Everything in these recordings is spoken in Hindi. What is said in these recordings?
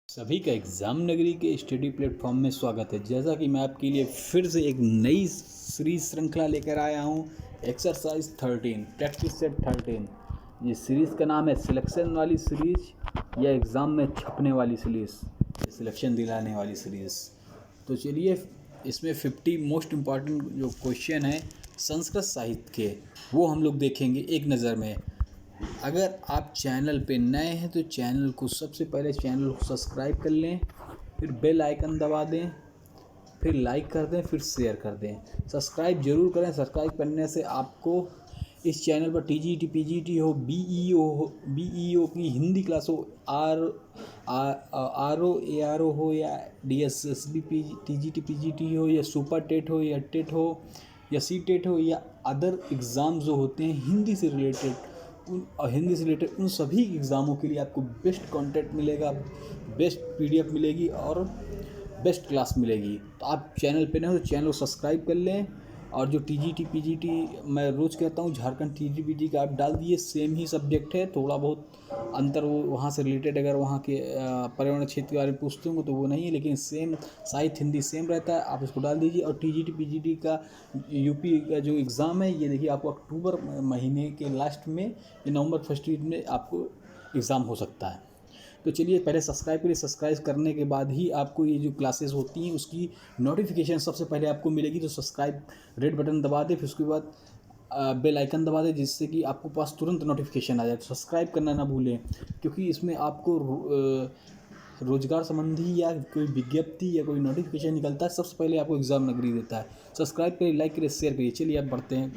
सभी का एग्ज़ाम नगरी के स्टडी प्लेटफॉर्म में स्वागत है। जैसा कि मैं आपके लिए फिर से एक नई सीरीज श्रृंखला लेकर आया हूँ, एक्सरसाइज 13 प्रैक्टिस सेट 13। ये सीरीज़ का नाम है सिलेक्शन वाली सीरीज या एग्ज़ाम में छपने वाली सीरीज़, सिलेक्शन दिलाने वाली सीरीज़। तो चलिए, इसमें 50 मोस्ट इम्पॉर्टेंट जो क्वेश्चन है संस्कृत साहित्य के, वो हम लोग देखेंगे एक नज़र में। अगर आप चैनल पे नए हैं तो चैनल को सबसे पहले चैनल को सब्सक्राइब कर लें, फिर बेल आइकन दबा दें, फिर लाइक कर दें, फिर शेयर कर दें। सब्सक्राइब जरूर करें। सब्सक्राइब करने से आपको इस चैनल पर टीजीटी, पीजीटी हो, बीईओ की हिंदी क्लास हो, आरओ एआरओ हो, या डीएसएसबी टीजीटी पीजीटी हो, या सुपर टेट हो, या टेट हो, या सी टेट हो, या अदर एग्ज़ाम जो होते हैं हिंदी से रिलेटेड उन सभी एग्ज़ामों के लिए आपको बेस्ट कंटेंट मिलेगा, बेस्ट पीडीएफ मिलेगी और बेस्ट क्लास मिलेगी। तो आप चैनल पे नए हो तो चैनल को सब्सक्राइब कर लें। और जो टीजीटी पीजीटी मैं रोज़ कहता हूँ, झारखंड टीजीटी पीजी का आप डाल दिए, सेम ही सब्जेक्ट है, थोड़ा बहुत अंतर वो वहाँ से रिलेटेड, अगर वहाँ के पर्यावरण क्षेत्र के बारे में पूछते होंगे तो वो नहीं है, लेकिन सेम साहित्य हिंदी सेम रहता है। आप इसको डाल दीजिए। और टीजीटी पीजीटी का यूपी का जो एग्ज़ाम है, ये देखिए आपको अक्टूबर महीने के लास्ट में या नवंबर फर्स्ट वीक में आपको एग्ज़ाम हो सकता है। तो चलिए, पहले सब्सक्राइब करिए। सब्सक्राइब करने के बाद ही आपको ये जो क्लासेस होती हैं उसकी नोटिफिकेशन सबसे पहले आपको मिलेगी। तो सब्सक्राइब रेड बटन दबा दें, फिर उसके बाद बेल आइकन दबा दें, जिससे कि आपको पास तुरंत नोटिफिकेशन आ जाए। तो सब्सक्राइब करना ना भूलें, क्योंकि इसमें आपको रोजगार संबंधी या कोई विज्ञप्ति या कोई नोटिफिकेशन निकलता है, सबसे पहले आपको एग्ज़ाम नगरी देता है। सब्सक्राइब करिए, लाइक करिए, शेयर करिए। चलिए अब बढ़ते हैं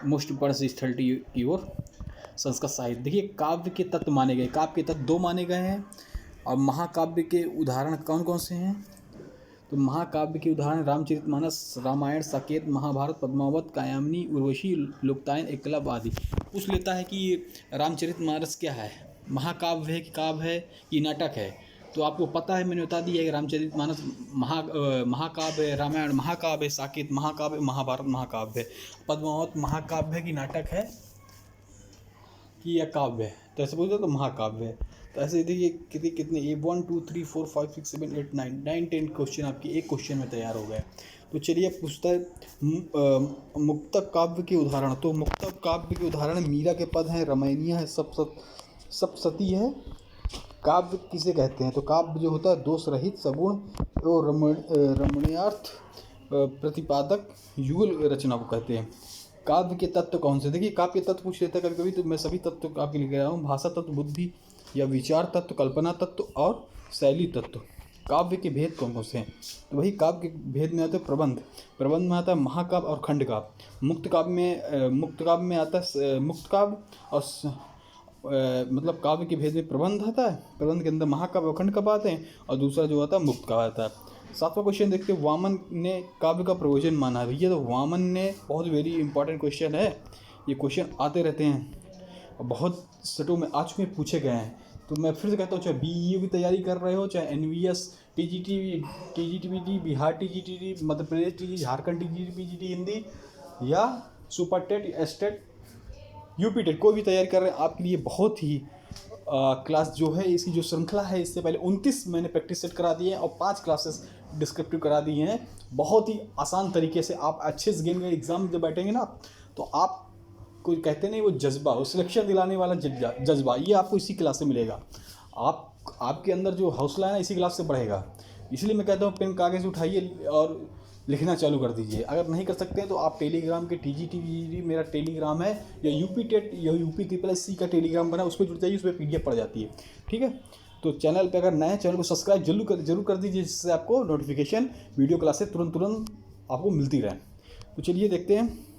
मोस्ट इम्पॉर्टेंट स्टडी की ओर। संस्कृत साहित्य देखिए, काव्य के तत्व माने गए, काव्य के तत्व 2 माने गए हैं। और महाकाव्य के उदाहरण कौन कौन से हैं? तो महाकाव्य के उदाहरण रामचरितमानस, रामायण, साकेत, महाभारत, पद्मावत, कायायनी, उर्वशी, लोकतायन, एकलव्य आदि। पूछ लेता है कि रामचरितमानस क्या है, महाकाव्य है कि काव्य है कि नाटक है? तो आपको पता है, मैंने बता दिया है कि रामचरितमानस महाकाव्य है, रामायण महाकाव्य है, साकेत महाकाव्य, महाभारत महाकाव्य है। पद्मावत महाकाव्य है कि नाटक है कि यह काव्य है? तो ऐसे बोलते तो महाकाव्य है। तो ऐसे देखिए कितने 1 2 3 4 5 6 7 8 9 10 क्वेश्चन आपके एक क्वेश्चन में तैयार हो गए। तो चलिए, पूछता है मुक्तक काव्य के उदाहरण। तो मुक्तक काव्य के उदाहरण मीरा के पद हैं, रमणीय है, सप्तशती है। काव्य किसे कहते हैं? तो काव्य जो होता है दोष रहित, सगुण और रमणीयार्थ प्रतिपादक युगल रचना को कहते हैं। काव्य के तत्व कौन से? देखिए, काव्य के तत्व पूछ लेता है कभी कभी, तो मैं सभी तत्व आपके लिए कह रहा हूँ। भाषा तत्व, बुद्धि या विचार तत्व, कल्पना तत्व और शैली तत्व। काव्य के भेद कौन कौन से हैं? तो वही काव्य के भेद में आता है प्रबंध। प्रबंध में आता है महाकाव्य और खंड काव्य। मुक्त काव्य में आता है मुक्त काव्य और मतलब काव्य के भेद में प्रबंध आता है। प्रबंध के अंदर महाकाव्य और खंड काव्य आते हैं, और दूसरा जो आता है मुक्त काव्य आता है। 7वां क्वेश्चन देखते हैं, वामन ने काव्य का प्रयोजन माना है। भैया, तो वामन ने बहुत वेरी इंपॉर्टेंट क्वेश्चन है। ये क्वेश्चन आते रहते हैं और बहुत सेटों में आज में पूछे गए हैं। तो मैं फिर से कहता हूँ, चाहे बीईओ की तैयारी कर रहे हो, चाहे NVS, TGT, Bihar TGT, Madhya Pradesh TG, Jharkhand TGT PGT Hindi, या super TET, STET, UP TET, कोई भी तैयारी कर रहे हैं, आपके लिए बहुत ही क्लास जो है, इसकी जो श्रृंखला है, इससे पहले 29 मैंने प्रैक्टिस सेट करा दिए हैं और 5 क्लासेस डिस्क्रिप्टिव करा दी हैं। बहुत ही आसान तरीके से आप अच्छे से गेम में एग्जाम जब बैठेंगे ना, तो आप कोई कहते नहीं, वो जज्बा, वो सिलेक्शन दिलाने वाला जज्बा, ये आपको इसी क्लास से मिलेगा। आपके अंदर जो हौसला है ना, इसी क्लास से बढ़ेगा। इसलिए मैं कहता हूँ, पेन कागज़ उठाइए और लिखना चालू कर दीजिए। अगर नहीं कर सकते हैं तो आप टेलीग्राम के टीजीटी मेरा टेलीग्राम है, या यूपी टेट या यूपी SSC का टेलीग्राम बना, उस पर जुड़ जाइए, उस पर PDF पड़ जाती है। ठीक है, तो चैनल पे अगर नए, चैनल को सब्सक्राइब जरूर कर दीजिए, जिससे आपको नोटिफिकेशन वीडियो क्लासेस तुरंत आपको मिलती रहे। तो चलिए देखते हैं,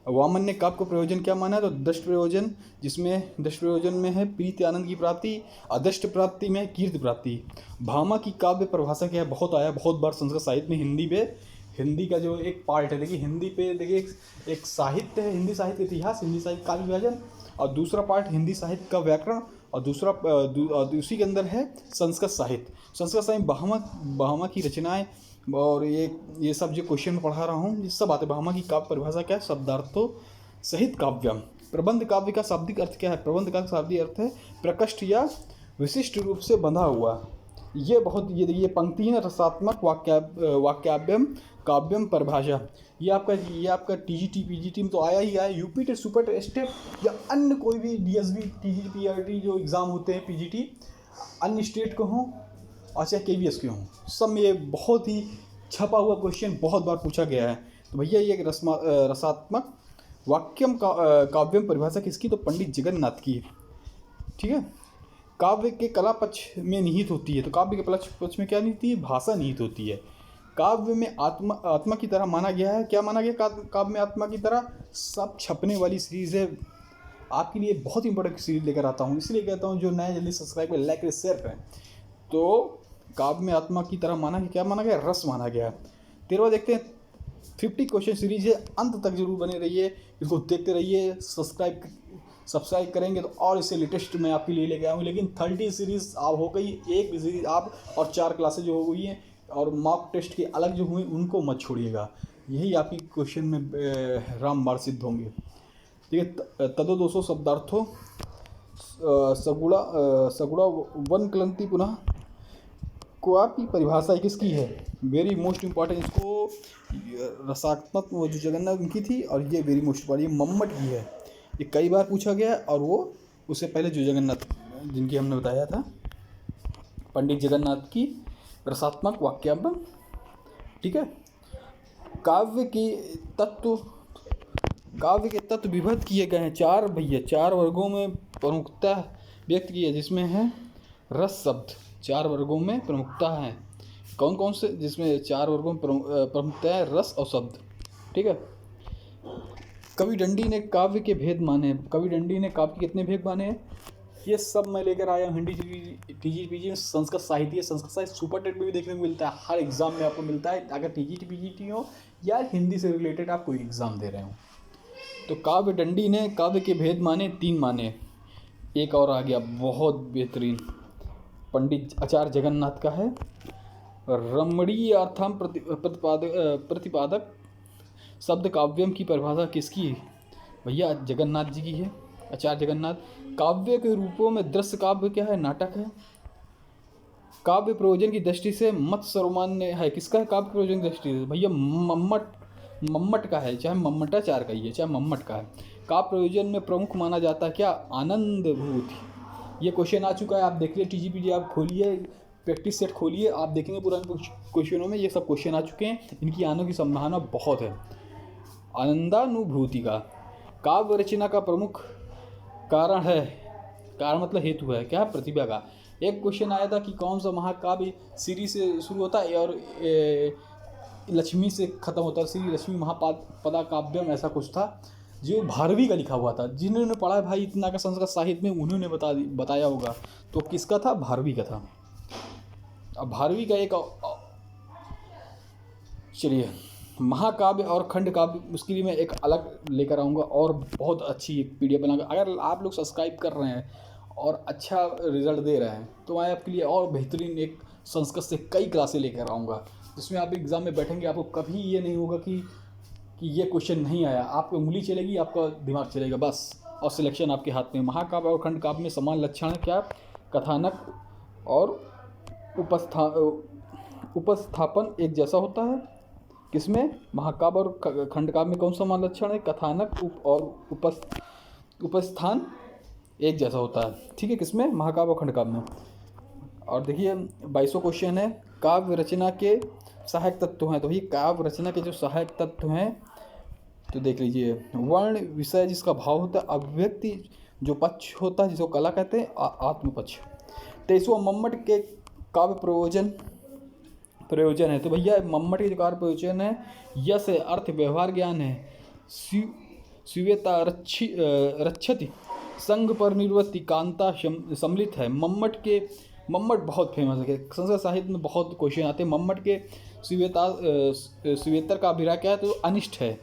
वामन ने काव्य को प्रयोजन क्या माना है? तो दृष्ट प्रयोजन, जिसमें दृष्ट प्रयोजन में है प्रीति आनंद की प्राप्ति, अदृष्ट प्राप्ति में कीर्ति प्राप्ति। भामा की काव्य परिभाषा क्या है? बहुत आया, बहुत बार संस्कृत साहित्य में हिंदी का जो एक पार्ट है, देखिए हिंदी पे देखिए एक साहित्य है, हिंदी साहित्य इतिहास, हिंदी साहित्य काव्य विभाजन, और दूसरा पार्ट हिंदी साहित्य का व्याकरण, और दूसरा उसी के अंदर है संस्कृत साहित्य। संस्कृत साहित्य भामा की रचनाएं, और ये सब जो क्वेश्चन पढ़ा रहा हूँ, ये सब आते। भामा की काव्य परिभाषा क्या है? शब्दार्थों सहित काव्यम। प्रबंध काव्य का शाब्दिक अर्थ क्या है? प्रबंध का शाब्दिक अर्थ है प्रकृष्ट या विशिष्ट रूप से बंधा हुआ। ये बहुत ये पंक्ति है रसात्मक वाक्याव्यम काव्यम परिभाषा। ये आपका टीजीटी पीजीटी में तो आया ही आया। यूपी टेट सुपर टेस्ट या अन्य कोई भी डीएसबी टीजीटी पीआरटी जो एग्ज़ाम होते हैं पीजीटी अन्य स्टेट के हों और चाहे केवीएस के हों, सब में ये बहुत ही छपा हुआ क्वेश्चन बहुत बार पूछा गया है। तो भैया ये रसात्मक वाक्यम काव्यम परिभाषा किसकी? तो पंडित जगन्नाथ की। ठीक है। काव्य के कला पक्ष में निहित होती है। तो काव्य के पक्ष में क्या निहित होती है? भाषा निहित होती है। काव्य में आत्मा की तरह माना गया है। क्या माना गया काव्य में आत्मा की तरह? सब छपने वाली सीरीज़ है। आपके लिए बहुत इंपॉर्टेंट सीरीज लेकर आता हूँ, इसलिए कहता हूँ जो नए जल्दी सब्सक्राइब करें, लाइक करें, शेयर करें। तो काव्य में आत्मा की तरह माना गया, क्या माना गया? रस माना गया। 13वां देखते हैं। 50 क्वेश्चन सीरीज है, अंत तक जरूर बने रहिए, इसको देखते रहिए। सब्सक्राइब करेंगे तो और इससे लेटेस्ट मैं आपके लिए लेके आऊँगी। लेकिन 30 सीरीज़ आप हो गई, एक भी सीरीज़ आप और 4 क्लासेज जो हो गई हैं और मॉक टेस्ट के अलग जो हुए उनको मत छोड़िएगा। यही आपकी क्वेश्चन में रामबाण सिद्ध होंगे। ठीक है। तदो 200 शब्दार्थों सगुड़ा वन कलंती पुनः क्वापी परिभाषा किसकी है? Very most important. इसको रसात्मक वो जो जगन्नाथ उनकी थी और ये वेरी मोस्ट इम्पॉर्टेंट, ये मम्मट की है। ये कई बार पूछा गया और वो उससे पहले जो जगन्नाथ जिनकी हमने बताया था पंडित जगन्नाथ की रसात्मक वाक्याव्यम। ठीक है। काव्य के तत्व विभक्त किए गए हैं 4 वर्गों में प्रमुखता व्यक्त की है, जिसमें है रस शब्द 4 वर्गों में प्रमुखता है। कौन कौन से? जिसमें 4 वर्गों में प्रमुखता है रस और शब्द। ठीक है। कवि दंडी ने काव्य के भेद माने। कवि दंडी ने काव्य के कितने भेद माने हैं? ये सब मैं लेकर आया हूँ हिंदी टीजीटी में। संस्कृत साहित्य सुपर टेट में भी देखने को मिलता है, हर एग्जाम में आपको मिलता है, अगर टीजीटी पीजीटी हो या हिंदी से रिलेटेड आप कोई एग्जाम दे रहे हो। तो काव्य दंडी ने काव्य के भेद माने 3 माने। एक और आ गया बहुत बेहतरीन, पंडित आचार्य जगन्नाथ का है, रमणीय अर्थम प्रतिपादक शब्द काव्यम की परिभाषा किसकी है? भैया जगन्नाथ जी की है, आचार्य जगन्नाथ। काव्य के रूपों में दृश्य काव्य क्या है? नाटक है। काव्य प्रयोजन की दृष्टि से मत सर्वमान्य है। किसका है काव्य प्रयोजन की दृष्टि से? भैया मम्मट का है, चाहे मम्मटाचार्य का ही है, चाहे मम्मट का है। काव्य प्रयोजन में प्रमुख माना जाता है क्या? आनंद भूति। ये क्वेश्चन आ चुका है, आप देख लीजिए टीजीपीटी, आप खोलिए प्रैक्टिस सेट खोलिए, आप देखेंगे पुराने क्वेश्चनों में ये सब क्वेश्चन आ चुके हैं। इनकी आने की संभावना बहुत है। आनंदानुभूति का काव्य रचना का प्रमुख कारण है, कारण मतलब हेतु है, क्या? प्रतिभा का। एक क्वेश्चन आया था कि कौन सा महाकाव्य सीरी से शुरू होता है और लक्ष्मी से खत्म होता है, श्री लक्ष्मी महापदा काव्यम, ऐसा कुछ था जो भारवी का लिखा हुआ था। जिन्होंने पढ़ा भाई इतना का संस्कृत साहित्य में उन्होंने बताया होगा। तो किसका था? भारवी का था। अब भारवी का एक चलिए महाकाव्य और खंड काव्य, उसके लिए मैं एक अलग लेकर आऊँगा और बहुत अच्छी पीडीएफ बनाऊंगा। अगर आप लोग सब्सक्राइब कर रहे हैं और अच्छा रिजल्ट दे रहे हैं तो मैं आपके लिए और बेहतरीन एक संस्कृत से कई क्लासें लेकर आऊँगा, जिसमें आप एग्ज़ाम में बैठेंगे, आपको कभी ये नहीं होगा कि ये क्वेश्चन नहीं आया। आपको उंगली चलेगी, आपका दिमाग चलेगा बस, और सिलेक्शन आपके हाथ में। महाकाव्य और खंड काव्य में समान लक्षण है क्या? कथानक और उपस्थापन एक जैसा होता है। किसमें? महाकाव्य और खंड काव्य में कौन सा समान लक्षण है? कथानक और उपस्थान एक जैसा होता है। ठीक है, किसमें? महाकाव्य और खंड काव्य में। और देखिए 22वां क्वेश्चन है, काव्य रचना के सहायक तत्व हैं। तो ये काव्य रचना के जो सहायक तत्व हैं तो देख लीजिए, वर्ण विषय जिसका भाव होता है, अभिव्यक्ति जो पक्ष होता है जिसको कला कहते हैं, आत्म पक्ष। 23वां मम्मट के काव्य प्रयोजन है। तो भैया मम्मट के जो कार्य प्रयोजन है, यश है, अर्थ, व्यवहार ज्ञान है, स्वीयता रक्षति, संघ पर निर्वृत्ति, कांता सम्मिलित है। मम्मट बहुत फेमस है, संस्कृत साहित्य में बहुत क्वेश्चन आते हैं। मम्मट के स्वीयतर का अभिप्राय क्या है? तो अनिष्ट है,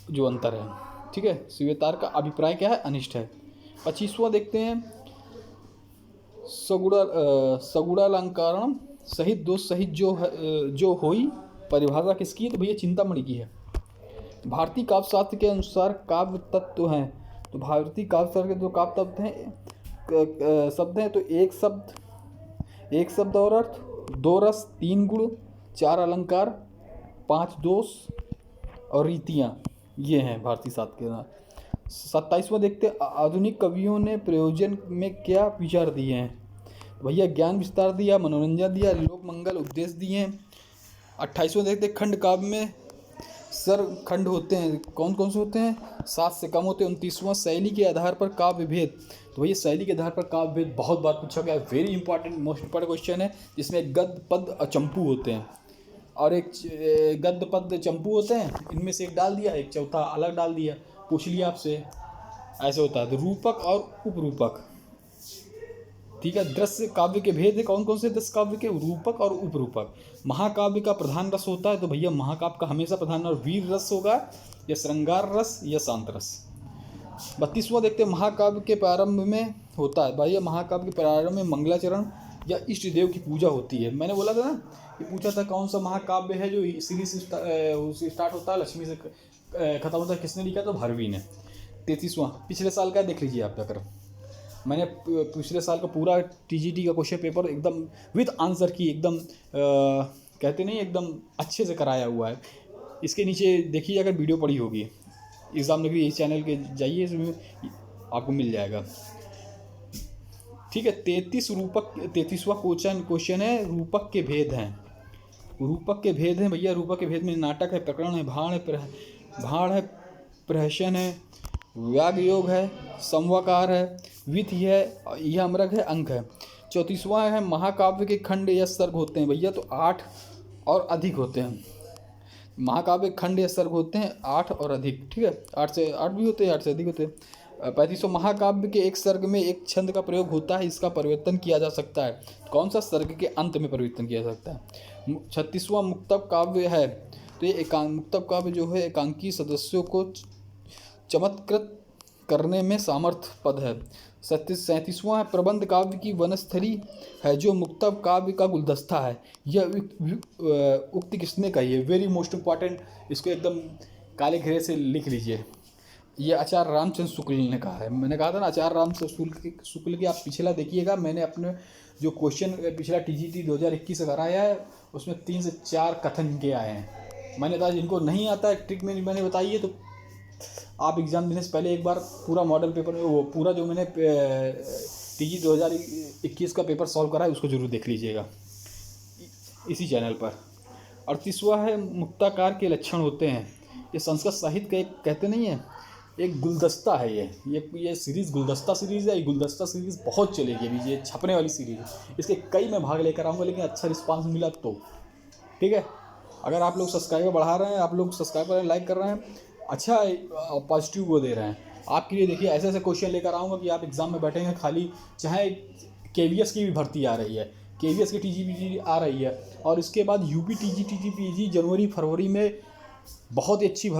जो अंतर है। ठीक है, स्वीयतार का अभिप्राय क्या है? अनिष्ट है। 25वां देखते हैं, सगुणालंकारण सहित दोष सहित जो होई, परिभाषा किसकी है? तो भैया चिंतामणि की है। भारतीय काव्य शास्त्र के अनुसार काव्य तत्व हैं। तो भारतीय काव्य शास्त्र के जो काव्य तत्व हैं, शब्द हैं तो एक शब्द और अर्थ, 2 रस, 3 गुण, 4 अलंकार, 5 दोष और रीतियाँ, ये हैं भारतीय साहित्य के। 27वां देखते हैं, आधुनिक कवियों ने प्रयोजन में क्या विचार दिए हैं। भैया ज्ञान विस्तार दिया, मनोरंजन दिया, लोक मंगल उपदेश दिए हैं। 28वां देखते हैं, खंड काव्य में सर खंड होते हैं, कौन कौन से होते हैं, 7 से कम होते हैं। 29वां, शैली के आधार पर काव्य भेद। तो भैया शैली के आधार पर काव्य भेद बहुत बार पूछा गया है, very important, most important question है, जिसमें गद्य पद और चंपू होते हैं और एक गद्य पद चंपू होते हैं, इनमें से एक डाल दिया, एक चौथा अलग डाल दिया, पूछ लिया आपसे, ऐसे होता है। तो रूपक और उपरूपक, ठीक है। दृश्य काव्य के भेद है, कौन कौन से दृश्य काव्य के, रूपक और उपरूपक। महाकाव्य का प्रधान रस होता है, तो भैया महाकाव्य का हमेशा प्रधान और वीर रस होगा, या श्रृंगार रस या शांत रस। 32वां देखते हैं, महाकाव्य के प्रारंभ में होता है, भैया महाकाव्य के प्रारंभ में मंगलाचरण या इष्ट देव की पूजा होती है। मैंने बोला था ना, ये पूछा था कौन सा महाकाव्य है जो सीरीज से स्टार्ट होता है, लक्ष्मी से खत्म होता है, किसने लिखा, तो भारवी ने। 33वां, पिछले साल का देख लीजिए आप जाकर, मैंने पिछले साल का पूरा टीजीटी का क्वेश्चन पेपर एकदम विद आंसर की, एकदम कहते नहीं, एकदम अच्छे से कराया हुआ है। इसके नीचे देखिए, अगर वीडियो पड़ी होगी एग्ज़ाम में भी, इस चैनल के जाइए, इसमें आपको मिल जाएगा, ठीक है। 33वां क्वेश्चन है, रूपक के भेद हैं। रूपक के भेद हैं भैया, रूपक के भेद में नाटक है, प्रकरण है, भाण है, प्रहसन है, व्याग योग है, समवाकार है, विधि है, यह अमरक है, अंक है। 34वां है, महाकाव्य के खंड या सर्ग होते हैं भैया, तो 8 और अधिक होते हैं। महाकाव्य खंड या सर्ग होते हैं 8 और अधिक, ठीक है, 8 भी होते हैं, 8 से अधिक होते हैं। 35वां, महाकाव्य के एक सर्ग में एक छंद का प्रयोग होता है, इसका परिवर्तन किया जा सकता है, कौन सा, सर्ग के अंत में परिवर्तन किया जा सकता है। 36वां, मुक्तक काव्य है, तो ये मुक्तक काव्य जो है एकांकी सदस्यों को चमत्कृत करने में सामर्थ्य पद है। 37वां है, प्रबंध काव्य की वनस्थली है, जो मुक्तक काव्य का गुलदस्ता है, यह उक्ति किसने कही है, वेरी मोस्ट इंपॉर्टेंट, इसको एकदम काले घेरे से लिख लीजिए, ये आचार्य रामचंद्र शुक्ल ने कहा है। मैंने कहा था ना, आचार्य रामचंद्र शुक्ल की आप पिछला देखिएगा, मैंने अपने जो क्वेश्चन पिछला टीजीटी 2021 से कराया है, उसमें 3 से 4 कथन के आए हैं। मैंने कहा जिनको नहीं आता है ट्रिक में मैंने बताई है, तो आप एग्ज़ाम देने से पहले एक बार पूरा मॉडल पेपर में वो पूरा जो मैंने टीजी 2021 का पेपर सॉल्व करा है, उसको जरूर देख लीजिएगा इसी चैनल पर। 38वां है, मुक्ताकार के लक्षण होते हैं, ये संस्कृत साहित्य का एक कहते नहीं है, एक गुलदस्ता है, ये सीरीज़ गुलदस्ता सीरीज़ है। ये गुलदस्ता सीरीज़ बहुत चलेगी अभी, ये छपने वाली सीरीज़ है, इसके कई मैं भाग लेकर आऊँगा, लेकिन अच्छा रिस्पांस मिला तो, ठीक है। अगर आप लोग सब्सक्राइबर बढ़ा रहे हैं, आप लोग सब्सक्राइब कर रहे हैं, लाइक कर रहे हैं, अच्छा पॉजिटिव वो दे रहे हैं, आपके लिए देखिए ऐसे ऐसे क्वेश्चन लेकर आऊँगा कि आप एग्ज़ाम में बैठेंगे खाली, चाहे KVS की भी भर्ती आ रही है, KVS की TGPG आ रही है, और इसके बाद UP TGPG जनवरी फरवरी में बहुत ही अच्छी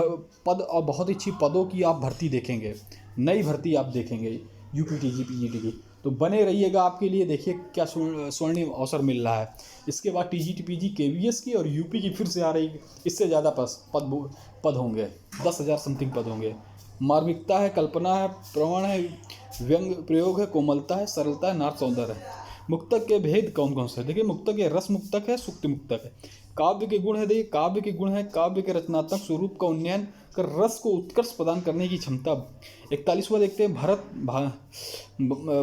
पद और बहुत ही अच्छी पदों की आप भर्ती देखेंगे, नई भर्ती आप देखेंगे UP TGPG की, तो बने रहिएगा, आपके लिए देखिए क्या स्वर्णिम अवसर मिल रहा है। इसके बाद TGPG KVS की और UP की फिर से आ रही, इससे ज़्यादा पद होंगे, 10,000 समथिंग पद होंगे। मार्मिकता है, कल्पना है, प्रवण है, व्यंग प्रयोग है, कोमलता है, सरलता है, नाट्य सौंदर्य है। मुक्तक के भेद कौन कौन से है, देखिए मुक्तक है, रस मुक्तक है, सुक्ति मुक्तक है। काव्य के गुण है, देखिए काव्य के गुण है, काव्य के रचनात्मक स्वरूप का उन्नयन कर रस को उत्कर्ष प्रदान करने की क्षमता। 41वां देखते हैं,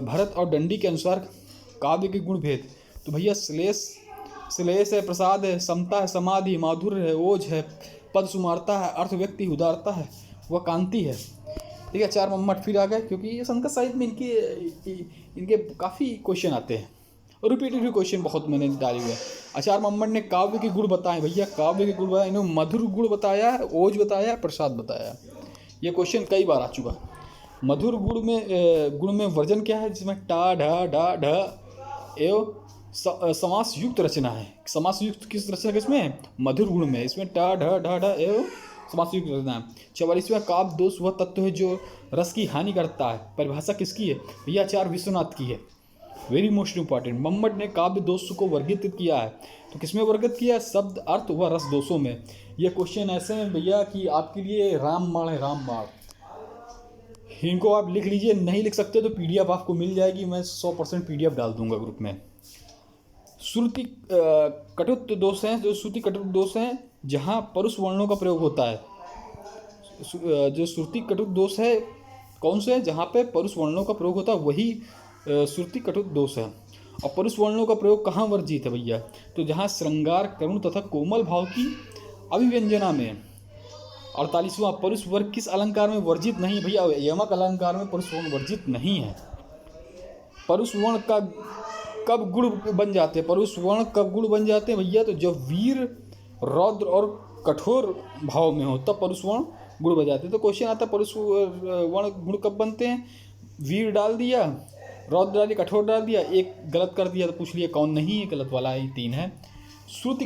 भरत और दंडी के अनुसार काव्य के गुण भेद, तो भैया श्लेष है, प्रसाद है, समता है, समाधि, माधुर्य है, ओज है, पद सुमारता है, अर्थ व्यक्ति उदारता है, वह कांति है, ठीक है। 4 मम्मट फिर आ गए, क्योंकि ये संस्कृत साहित्य में इनके काफ़ी क्वेश्चन आते हैं और रिपीटेड क्वेश्चन बहुत मैंने डाले हुए हैं। आचार्य मम्मट ने काव्य के गुण बताए, भैया काव्य के गुण बताए, इन्होंने मधुर गुण बताया है, ओज बताया है, प्रसाद बताया है, ये क्वेश्चन कई बार आ चुका है। मधुर गुण में वर्जन क्या है, जिसमें टा ढ ढ ढ एवं समास युक्त रचना है। समास युक्त किस रचना किसमें है, मधुर गुण में, इसमें टा ढ ढ ढ एवं समास युक्त रचना है। 44वां, काव्य दोष वह तत्व है जो रस की हानि करता है, परिभाषा किसकी है, भैया आचार्य विश्वनाथ की है, वेरी मोस्ट इंपॉर्टेंट। मम्मट ने काव्य दोष को वर्गीकृत किया है, तो किसमें वर्गीकृत किया है, शब्द, अर्थ व रस दोषों में। ये क्वेश्चन ऐसे हैं भैया कि आपके लिए रामबाण है, रामबाण। इनको आप लिख लीजिए, नहीं लिख सकते तो PDF आपको मिल जाएगी, मैं 100% PDF डाल दूंगा ग्रुप में। श्रुति कटुत्व दोष हैं, जो श्रुति कटुत्व दोष हैं जहाँ परुष वर्णों का प्रयोग होता है। जो श्रुति कटुत्व दोष है कौन से है, जहाँ पे परुष वर्णों का प्रयोग होता है वही श्रुति कटुत्व दोष है। और परुष वर्णों का प्रयोग कहाँ वर्जित है भैया, तो जहाँ श्रृंगार, करुण तथा कोमल भाव की अभिव्यंजना में। 48वां, परुष वर्ग किस अलंकार में वर्जित नहीं है भैया, यमक अलंकार में परुष वर्ण वर्जित नहीं है। परुष वर्ण का कब गुण बन जाते हैं, परुष वर्ण कब गुण बन जाते हैं भैया, तो जब वीर, रौद्र और कठोर भाव में हो तब परुष वर्ण गुण बन जाते हैं। तो क्वेश्चन आता है परुष वर्ण गुण कब बनते हैं, वीर डाल दिया, रौद्र डाल दिया, कठोर डाल दिया, एक गलत कर दिया तो पूछ लिया कौन नहीं है, गलत वाला ही 3 है। श्रुति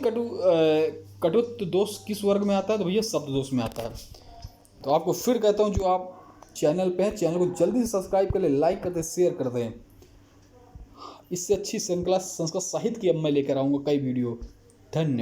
कटुत्व दोष किस वर्ग में आता है, तो भैया शब्द दोष में आता है। तो आपको फिर कहता हूँ, जो आप चैनल पे हैं चैनल को जल्दी से सब्सक्राइब कर ले, लाइक कर दें, शेयर कर दें। इससे अच्छी श्रृंखला संस्कृत साहित्य की अब मैं लेकर आऊँगा कई वीडियो। धन्यवाद।